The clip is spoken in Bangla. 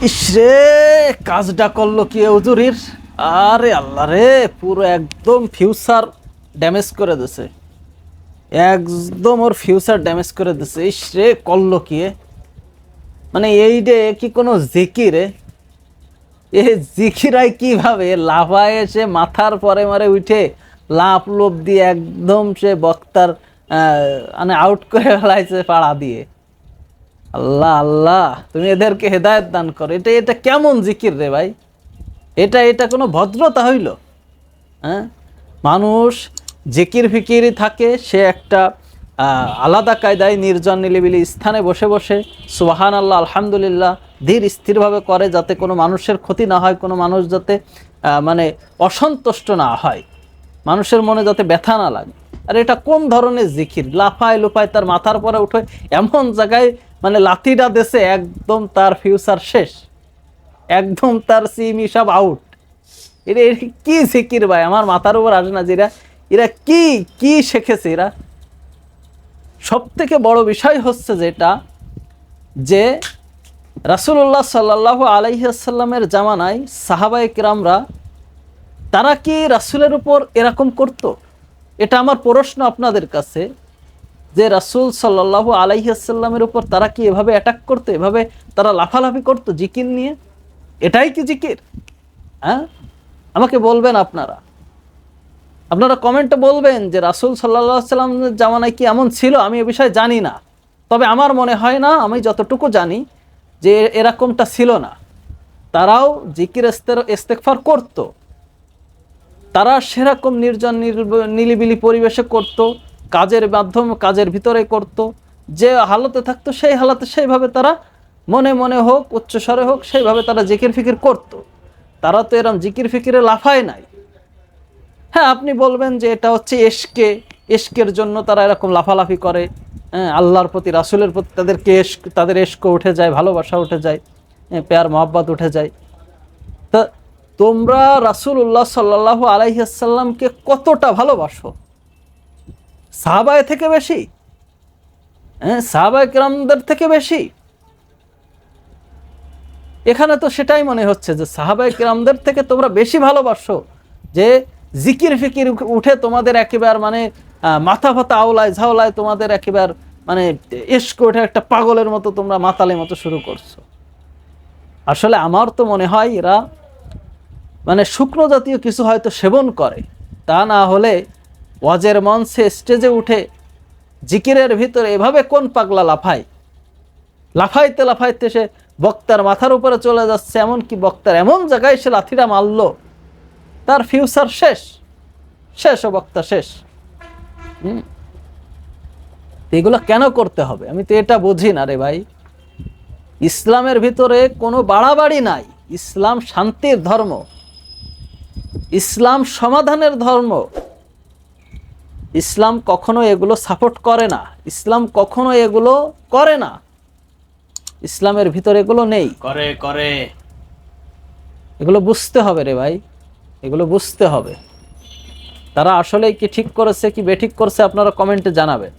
ইসরে, কাজটা করলো কি হুজুরির? আরে আল্লাহ রে, পুরো একদম ফিউচার ড্যামেজ করে দিছে, একদম ওর ফিউচার ড্যামেজ করে দিছে। ইসরে, করলো কি মানে এই রে কি কোনো জিকিরে? এ জিকিরাই কিভাবে লাফায় এসে মাথার পরে মারে উঠে লাফ লোপ দিয়ে একদম সে বক্তার মানে আউট করে ফেলাইছে পাড়া দিয়ে। আল্লাহ আল্লাহ, তুমি এদেরকে হেদায়েত দান করো। এটা এটা কেমন জিকির রে ভাই? এটা এটা কোনো ভদ্রতা হইল? হ্যাঁ, মানুষ জিকির ফিকির থাকে, সে একটা আলাদা কায়দায় নির্জন নিলিবিলি স্থানে বসে বসে সুবহান আল্লাহ আলহামদুলিল্লাহ ধীর স্থিরভাবে করে, যাতে কোনো মানুষের ক্ষতি না হয়, কোনো মানুষ যাতে মানে অসন্তুষ্ট না হয়, মানুষের মনে যাতে ব্যথা না লাগে। আর এটা কোন ধরনের জিকির? লাফায় লুফায় তার মাথার পরে উঠে এমন জায়গায় মানে লাথিটা দেশে একদম তার ফিউচার শেষ, একদম তার সিম সব আউট। এটা কি জিকির ভাই? আমার মাথার উপর আসে না যে এরা এরা কি কি শিখেছে এরা। সব থেকে বড় বিষয় হচ্ছে যেটা, যে রাসূলুল্লাহ সাল্লাল্লাহু আলাইহি ওয়াসাল্লামের জামানায় সাহাবায়ে কিরামরা তারা কি রাসূলের উপর এরকম করত? এটা আমার প্রশ্ন আপনাদের কাছে, যে রাসূল সাল্লাল্লাহু আলাইহি ওয়াসাল্লামের উপর তারা কি এভাবে অ্যাটাক করতো, এভাবে তারা লাফালাফি করতো জিকির নিয়ে? এটাই কি জিকির? হ্যাঁ, আমাকে বলবেন আপনারা, আপনারা কমেন্টে বলবেন যে রাসূল সাল্লাল্লাহু আলাইহি ওয়াসাল্লামের জামানায় কি এমন ছিল? আমি এ বিষয়ে জানি না, তবে আমার মনে হয় না, আমি যতটুকু জানি যে এরকমটা ছিল না। তারাও জিকির ইস্তেগফার করত, তারা সেরকম নির্জন নিলিবিলি পরিবেশে করত, কাজের মাধ্যমে কাজের ভিতরে করত, যে হালতে থাকতো সেই হালতে সেইভাবে তারা মনে মনে হোক উচ্চস্বরে হোক সেইভাবে তারা জিকির ফিকির করত। তারা তো এরকম জিকির ফিকিরে লাফায় নাই। হ্যাঁ, আপনি বলবেন যে এটা হচ্ছে এশকের জন্য তারা এরকম লাফালাফি করে। হ্যাঁ, আল্লাহর প্রতি রাসূলের প্রতি তাদের এশক উঠে যায়, ভালোবাসা উঠে যায়, প্যার মহব্বত উঠে যায়। তা তোমরা রাসূলুল্লাহ সাল্লাল্লাহু আলাইহি ওয়াসাল্লামকে কতটা ভালোবাসো? সাহাবায়ে থেকে বেশি? হ্যাঁ, সাহাবায়ে কিরামদের থেকে বেশি? এখানে তো সেটাই মনে হচ্ছে যে সাহাবায়ে কিরামদের থেকে তোমরা বেশি ভালোবাসো, যে জিকির ফিকির উঠে তোমাদের একেবারে মানে মাথা ফাতা আওলায় ঝাওলায় তোমাদের একেবারে মানে ইশক উঠে একটা পাগলের মতো তোমরা মাতালের মতো শুরু করছো। আসলে আমার তো মনে হয় এরা মানে শুকনো জাতীয় কিছু হয়তো সেবন করে, তা না হলে ওয়াজের মঞ্চে স্টেজে উঠে জিকিরের ভিতরে এভাবে কোন পাগলা লাফায়? লাফাইতে লাফাইতে সে বক্তার মাথার উপরে চলে যাচ্ছে, এমনকি বক্তার এমন জায়গায় সে লাথিটা মারলো তার ফিউচার শেষ, শেষ ও বক্তা শেষ। এগুলো কেন করতে হবে? আমি তো এটা বুঝি না রে ভাই। ইসলামের ভিতরে কোনো বাড়াবাড়ি নাই, ইসলাম শান্তির ধর্ম, ইসলাম সমাধানের ধর্ম। ইসলাম কখনো এগুলো সাপোর্ট করে না, ইসলাম কখনো এগুলো করে না, ইসলামের ভিতরে এগুলো নেই। করে করে এগুলো বুঝতে হবে রে ভাই, এগুলো বুঝতে হবে। তারা আসলে কি ঠিক করেছে কি বেঠিক করেছে আপনারা কমেন্টে জানাবেন।